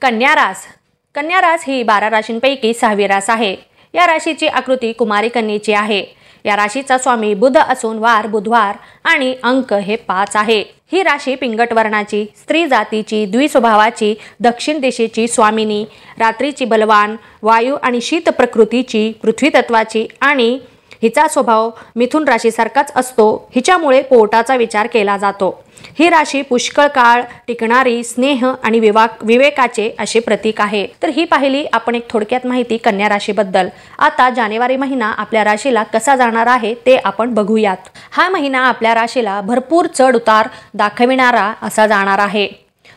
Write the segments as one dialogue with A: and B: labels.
A: कन्या रास. कन्या रास ही 12 राशींपैकी 6वी रास आहे. या राशीची आकृती कुमारी कन्येची आहे. या राशीचा स्वामी बुध असून वार बुधवार आणि अंक हे 5 आहे. ही राशी पिंगट वर्णाची, स्त्री जातीची, द्विस्वभावाची, दक्षिण दिशेची, स्वामिनी, रात्रीची, बलवान, वायू आणि शीत प्रकृतीची, पृथ्वी तत्वाची आणि हिचा स्वभाव मिथुन राशीसारखाच असतो. हिच्यामुळे पोटाचा विचार केला जातो. ही राशी पुष्कळ काळ टिकणारी, स्नेह आणि विवेकाचे असे प्रतीक आहे. तर ही पाहिली आपण एक थोडक्यात माहिती कन्या राशीबद्दल. आता जानेवारी महिना आपल्या राशीला कसा जाणार आहे ते आपण बघूयात. हा महिना आपल्या राशीला भरपूर चढ उतार दाखविणारा असा जाणार आहे.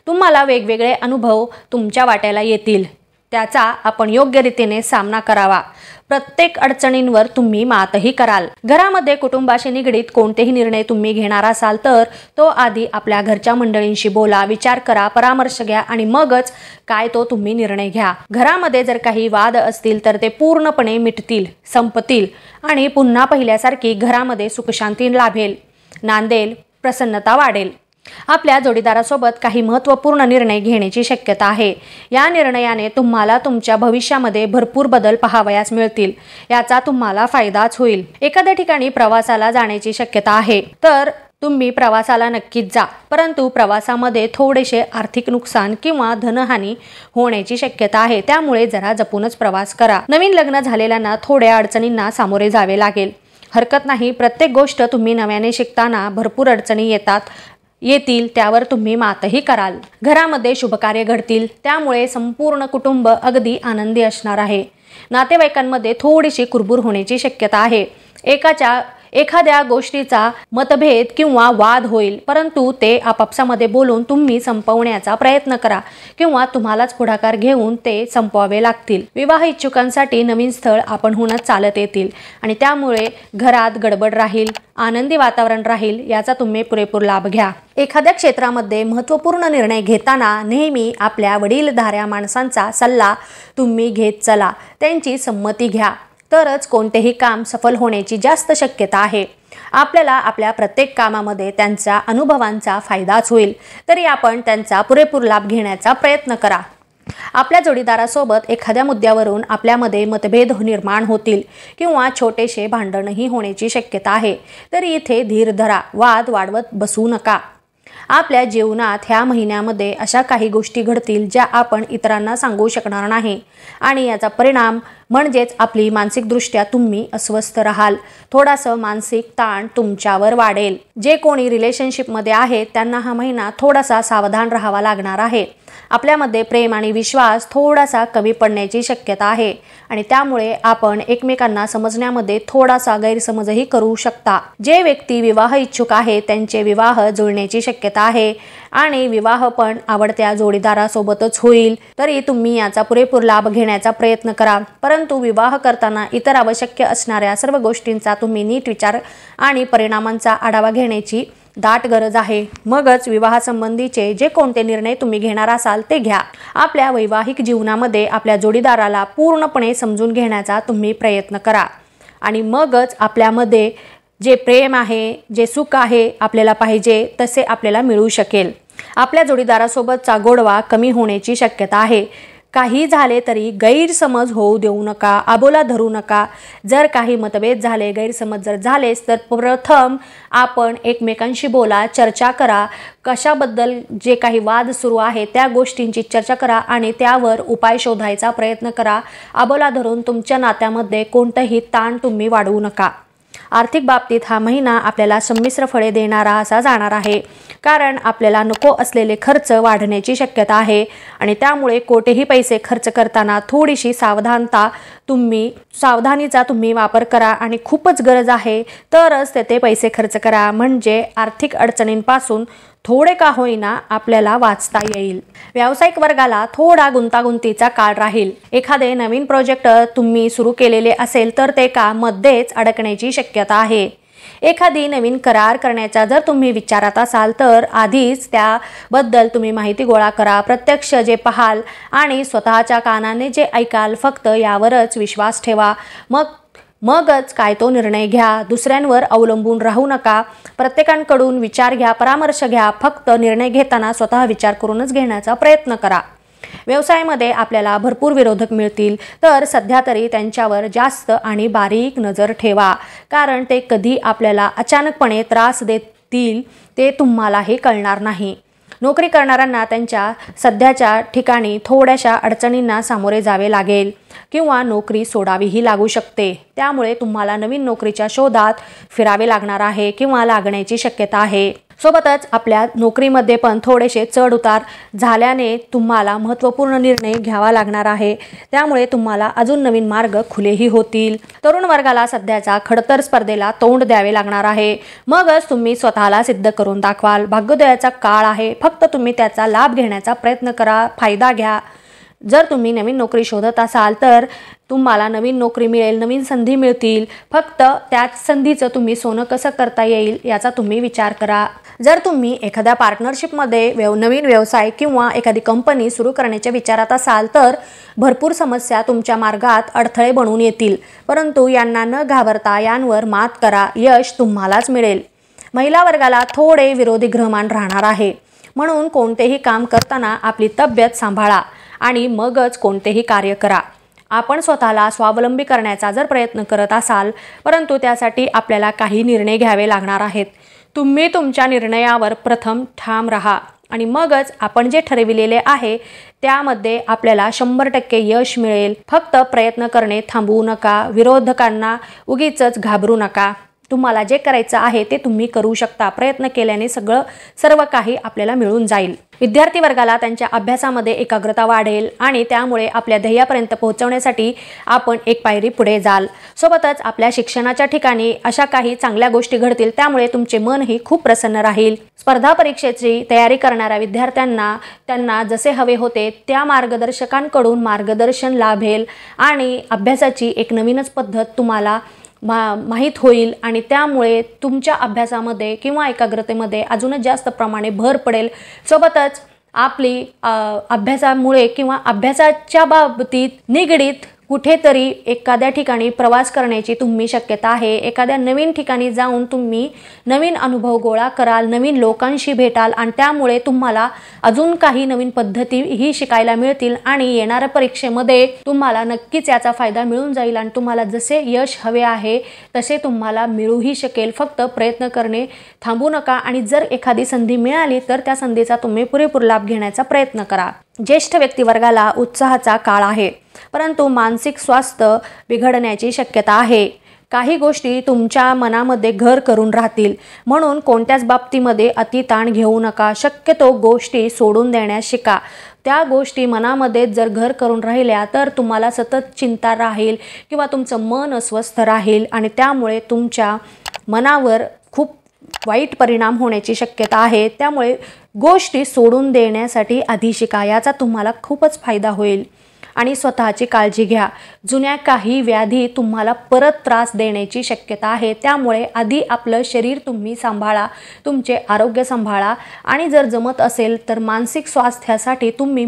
A: तुम्हाला वेगवेगळे अनुभव तुमच्या वाट्याला येतील. त्याचा आपण योग्य रीतीने सामना करावा. प्रत्येक अडचणींवर तुम्ही मातही कराल. घरामध्ये कुटुंबाशी निगडीत कोणतेही निर्णय तुम्ही घेणार असाल तर तो आधी आपल्या घरच्या मंडळींशी बोला, विचार करा, परामर्श घ्या आणि मगच काय तो तुम्ही निर्णय घ्या. घरामध्ये जर काही वाद असतील तर ते पूर्णपणे मिटतील, संपतील आणि पुन्हा पहिल्यासारखी घरामध्ये सुखशांती लाभेल, नांदेल, प्रसन्नता वाढेल. आपल्या जोडीदारासोबत काही महत्त्वपूर्ण निर्णय घेण्याची शक्यता आहे. या निर्णयाने तुम्हाला तुमच्या भविष्यामध्ये भरपूर बदल पाहावयास मिळतील. याचा तुम्हाला फायदाच होईल. एखाद्या ठिकाणी प्रवासाला जाण्याची शक्यता आहे तर तुम्ही प्रवासाला नक्कीच जा. परंतु प्रवासामध्ये थोडेसे आर्थिक नुकसान किंवा धनहानी होण्याची शक्यता आहे. त्यामुळे जरा जपूनच प्रवास करा. नवीन लग्न झालेल्यांना थोड्या अडचणींना सामोरे जावे लागेल. हरकत नाही. प्रत्येक गोष्ट तुम्ही नव्याने शिकताना भरपूर अडचणी येतील त्यावर तुम्ही मातही कराल. घरामध्ये शुभकार्य घडतील. त्यामुळे संपूर्ण कुटुंब अगदी आनंदी असणार आहे. नातेवाईकांमध्ये थोडीशी कुरबुर होण्याची शक्यता आहे. एखाद्या गोष्टीचा मतभेद किंवा वाद होईल, परंतु ते आपापसामध्ये बोलून तुम्ही संपवण्याचा प्रयत्न करा किंवा तुम्हालाच पुढाकार घेऊन ते संपवावे लागतील. विवाह इच्छुकांसाठी नवीन स्थळ आपणहूनच चालत येतील आणि त्यामुळे घरात गडबड राहील, आनंदी वातावरण राहील. याचा तुम्ही पुरेपूर लाभ घ्या. एखाद्या क्षेत्रामध्ये महत्त्वपूर्ण निर्णय घेताना नेहमी आपल्या वडीलधाऱ्या माणसांचा सल्ला तुम्ही घेत चला. त्यांची संमती घ्या तरच कोणतेही काम सफल होण्याची जास्त शक्यता आहे. आपल्याला आपल्या प्रत्येक कामामध्ये त्यांच्या अनुभवांचा फायदाच होईल. तरी आपण त्यांचा पुरेपूर लाभ घेण्याचा प्रयत्न करा. आपल्या जोडीदारासोबत एखाद्या मुद्द्यावरून आपल्यामध्ये मतभेद निर्माण होतील किंवा छोटेसे भांडणही होण्याची शक्यता आहे. तरी इथे धीर धरा. वाद वाढवत बसू नका. आपल्या जीवनात ह्या महिन्यामध्ये अशा काही गोष्टी घडतील ज्या आपण इतरांना सांगू शकणार नाही आणि याचा परिणाम म्हणजेच आपली मानसिकदृष्ट्या तुम्ही अस्वस्थ राहाल. थोडासा मानसिक ताण तुमच्यावर वाढेल. जे कोणी रिलेशनशिपमध्ये आहेत त्यांना हा महिना थोडासा सावधान राहावा लागणार आहे. आपल्यामध्ये प्रेम आणि विश्वास थोडासा कमी पडण्याची शक्यता आहे आणि त्यामुळे आपण एकमेकांना समजण्यामध्ये थोडासा गैरसमजही करू शकता. जे व्यक्ती विवाह इच्छुक आहेत त्यांचे विवाह जुळण्याची शक्यता आहे आणि विवाह पण आवडत्या जोडीदारासोबतच होईल. तरी तुम्ही याचा पुरेपूर लाभ घेण्याचा प्रयत्न करा. परंतु विवाह करताना इतर आवश्यक असणाऱ्या सर्व गोष्टींचा तुम्ही नीट विचार आणि परिणामांचा आढावा घेण्याची दाट गरज आहे. मगच विवाहासंबंधीचे जे कोणते निर्णय तुम्ही घेणार असाल ते घ्या. आपल्या वैवाहिक जीवनामध्ये आपल्या जोडीदाराला पूर्णपणे समजून घेण्याचा तुम्ही प्रयत्न करा आणि मगच आपल्यामध्ये जे प्रेम आहे, जे सुख आहे आपल्याला पाहिजे तसे आपल्याला मिळू शकेल. आपल्या जोडीदारासोबतचा गोडवा कमी होण्याची शक्यता आहे. काही झाले तरी गैरसमज होऊ देऊ नका, आबोला धरू नका. जर काही मतभेद झाले, गैरसमज जर झालेच तर प्रथम आपण एकमेकांशी बोला, चर्चा करा. कशाबद्दल जे काही वाद सुरू आहे त्या गोष्टींची चर्चा करा आणि त्यावर उपाय शोधायचा प्रयत्न करा. आबोला धरून तुमच्या नात्यामध्ये कोणतंही ताण तुम्ही वाढवू नका. आर्थिक बाबतीत हा महिना आपल्याला संमिश्र फळे देणारा असा जाणार आहे. कारण आपल्याला नको असलेले खर्च वाढण्याची शक्यता आहे आणि त्यामुळे कोठेही पैसे खर्च करताना थोडीशी सावधानीचा तुम्ही वापर करा आणि खूपच गरज आहे तरच तेथे पैसे खर्च करा. म्हणजे आर्थिक अडचणींपासून थोडे का होईना आपल्याला वाचता येईल. व्यावसायिक वर्गाला थोडा गुंतागुंतीचा काळ राहील. एखादे नवीन प्रोजेक्ट तुम्ही सुरू केलेले असेल तर ते काम मध्येच अडकण्याची शक्यता आहे. एखादी नवीन करार करण्याचा जर तुम्ही विचारात असाल तर आधीच त्याबद्दल तुम्ही माहिती गोळा करा. प्रत्यक्ष जे पाहाल आणि स्वतःच्या कानाने जे ऐकाल फक्त यावरच विश्वास ठेवा. मगच काय तो निर्णय घ्या. दुसऱ्यांवर अवलंबून राहू नका. प्रत्येकाकडून विचार घ्या, परामर्श घ्या. फक्त निर्णय घेताना स्वतः विचार करूनच घेण्याचा प्रयत्न करा. व्यवसायामध्ये आपल्याला भरपूर विरोधक मिळतील, तर सध्या तरी त्यांच्यावर जास्त आणि बारीक नजर ठेवा, कारण ते कधी आपल्याला अचानकपणे त्रास देतील ते तुम्हालाही कळणार नाही. नोकरी करणाऱ्यांना त्यांच्या सध्याच्या ठिकाणी थोड्याशा अडचणींना सामोरे जावे लागेल किंवा नोकरी सोडावीही लागू शकते. त्यामुळे तुम्हाला नवीन नोकरीच्या शोधात फिरावे लागणार आहे किंवा लागण्याची शक्यता आहे. सोबतच आपल्या नोकरीमध्ये पण थोडेसे चढ उतार झाल्याने तुम्हाला महत्त्वपूर्ण निर्णय घ्यावा लागणार आहे. त्यामुळे तुम्हाला अजून नवीन मार्ग खुलेही होतील. तरुण वर्गाला सध्याच्या खडतर स्पर्धेला तोंड द्यावे लागणार आहे. मगच तुम्ही स्वतःला सिद्ध करून दाखवाल. भाग्योदयाचा काळ आहे, फक्त तुम्ही त्याचा लाभ घेण्याचा प्रयत्न करा, फायदा घ्या. जर तुम्ही नवीन नोकरी शोधत असाल तर तुम्हाला नवीन नोकरी मिळेल, नवीन संधी मिळतील. फक्त त्याच संधीचं तुम्ही सोनं कसं करता येईल याचा तुम्ही विचार करा. जर तुम्ही एखाद्या पार्टनरशिपमध्ये नवीन व्यवसाय किंवा एखादी कंपनी सुरू करण्याच्या विचारात असाल तर भरपूर समस्या तुमच्या मार्गात अडथळे बनून येतील, परंतु यांना न घाबरता यांवर मात करा. यश तुम्हालाच मिळेल. महिला वर्गाला थोडे विरोधी ग्रहमान राहणार आहे, म्हणून कोणतेही काम करताना आपली तब्येत सांभाळा आणि मगच कोणतेही कार्य करा. आपण स्वतःला स्वावलंबी करण्याचा जर प्रयत्न करत असाल, परंतु त्यासाठी आपल्याला काही निर्णय घ्यावे लागणार आहेत. तुम्ही तुमच्या निर्णयावर प्रथम ठाम राहा आणि मगच आपण जे ठरविलेले आहे त्यामध्ये आपल्याला 100% यश मिळेल. फक्त प्रयत्न करणे थांबवू नका. विरोधकांना उगीचच घाबरू नका. तुम्हाला जे करायचं आहे ते तुम्ही करू शकता. प्रयत्न केल्याने सर्व काही आपल्याला मिळून जाईल. विद्यार्थी वर्गाला त्यांच्या अभ्यासामध्ये एकाग्रता वाढेल आणि त्यामुळे आपल्या ध्येयापर्यंत पोहोचवण्यासाठी आपण एक पायरी पुढे जाल. सोबतच आपल्या शिक्षणाच्या ठिकाणी अशा काही चांगल्या गोष्टी घडतील, त्यामुळे तुमचे मनही खूप प्रसन्न राहील. स्पर्धा परीक्षेची तयारी करणाऱ्या विद्यार्थ्यांना त्यांना जसे हवे होते त्या मार्गदर्शकांकडून मार्गदर्शन लाभेल आणि अभ्यासाची एक नवीनच पद्धत तुम्हाला माहीत होईल आणि त्यामुळे तुमच्या अभ्यासामध्ये किंवा एकाग्रतेमध्ये अजूनच जास्त प्रमाणे भर पडेल. सोबतच आपली अभ्यासामुळे किंवा अभ्यासाच्या बाबतीत निगडीत कुठेतरी एखाद्या ठिकाणी प्रवास करण्याची तुम्ही शक्यता आहे. एखाद्या नवीन ठिकाणी जाऊन तुम्ही नवीन अनुभव गोळा कराल, नवीन लोकांशी भेटाल आणि त्यामुळे तुम्हाला अजून काही नवीन पद्धतीही शिकायला मिळतील आणि येणाऱ्या परीक्षेमध्ये तुम्हाला नक्कीच याचा फायदा मिळून जाईल आणि तुम्हाला जसे यश हवे आहे तसे तुम्हाला मिळूही शकेल. फक्त प्रयत्न करणे थांबू नका आणि जर एखादी संधी मिळाली तर त्या संधीचा तुम्ही पुरेपूर लाभ घेण्याचा प्रयत्न करा. ज्येष्ठ व्यक्तिवर्गाला उत्साहाचा काळ आहे, परंतु मानसिक स्वास्थ्य बिघडण्याची शक्यता आहे. काही गोष्टी तुमच्या मनामध्ये घर करून राहतील, म्हणून कोणत्याच बाबतीमध्ये अतिताण घेऊ नका. शक्यतो गोष्टी सोडून देण्यास शिका. त्या गोष्टी मनामध्ये जर घर करून राहिल्या तर तुम्हाला सतत चिंता राहील किंवा तुमचं मन अस्वस्थ राहील आणि त्यामुळे तुमच्या मनावर खूप वाईट परिणाम होण्याची शक्यता आहे. त्यामुळे गोष्टी सोडून देण्यासाठी आधी शिका, याचा तुम्हाला खूपच फायदा होईल. आणि स्वतःची काळजी घ्या. जुन्या काही व्याधी तुम्हाला परत त्रास देण्याची शक्यता आहे, त्यामुळे आधी आपलं शरीर तुम्ही सांभाळा, तुमचे आरोग्य सांभाळा आणि जर जमत असेल तर मानसिक स्वास्थ्यासाठी तुम्ही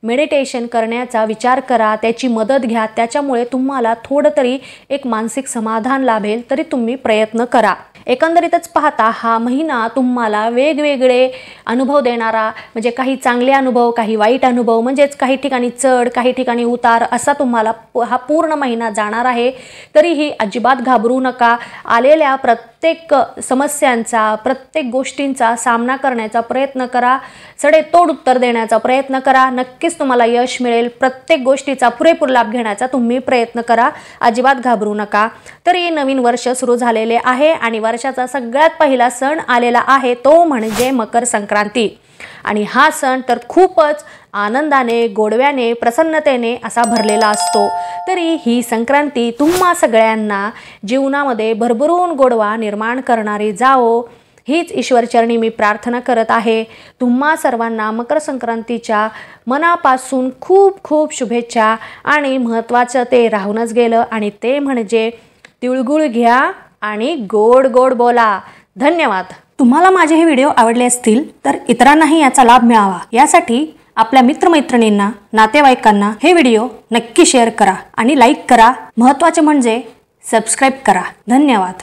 A: मेडिटेशन करण्याचा विचार करा, त्याची मदत घ्या. त्याच्यामुळे तुम्हाला थोडं तरी एक मानसिक समाधान लाभेल. तरी तुम्ही प्रयत्न करा. एकंदरीतच पाहता हा महिना तुम्हाला वेगवेगळे अनुभव देणारा, म्हणजे काही चांगले अनुभव, काही वाईट अनुभव, म्हणजेच काही ठिकाणी चढ, काही ठिकाणी उतार, असा तुम्हाला हा पूर्ण महिना जाणार आहे. तरीही अजिबात घाबरू नका. आलेल्या प्रत्येक समस्यांचा, प्रत्येक गोष्टींचा सामना करण्याचा प्रयत्न करा. सडेतोड उत्तर देण्याचा प्रयत्न करा. नक्कीच तुम्हाला यश मिळेल. प्रत्येक गोष्टीचा पुरेपूर लाभ घेण्याचा तुम्ही प्रयत्न करा. अजिबात घाबरू नका. तरी नवीन वर्ष सुरू झालेले आहे आणि वर्षाचा सगळ्यात पहिला सण आलेला आहे, तो म्हणजे मकर संक्रांती. आणि हा सण तर खूपच आनंदाने, गोडव्याने, प्रसन्नतेने असा भरलेला असतो. तरी ही संक्रांती तुम्हा सगळ्यांना जीवनामध्ये भरभरून गोडवा निर्माण करणारी जाओ, हीच ईश्वरचरणी मी प्रार्थना करत आहे. तुम्हा सर्वांना मकर संक्रांतीच्या मनापासून खूप खूप शुभेच्छा. आणि महत्त्वाचं ते राहूनच गेलं, आणि ते म्हणजे तिळगुळ घ्या आणि गोड गोड बोला. धन्यवाद. तुम्हाला माझे हे व्हिडिओ आवडले असतील तर इतरांनाही याचा लाभ मिळावा, यासाठी आपल्या मित्रमैत्रिणींना, नातेवाईकांना हे व्हिडिओ नक्की शेअर करा आणि लाईक करा. महत्त्वाचे म्हणजे सबस्क्राईब करा. धन्यवाद.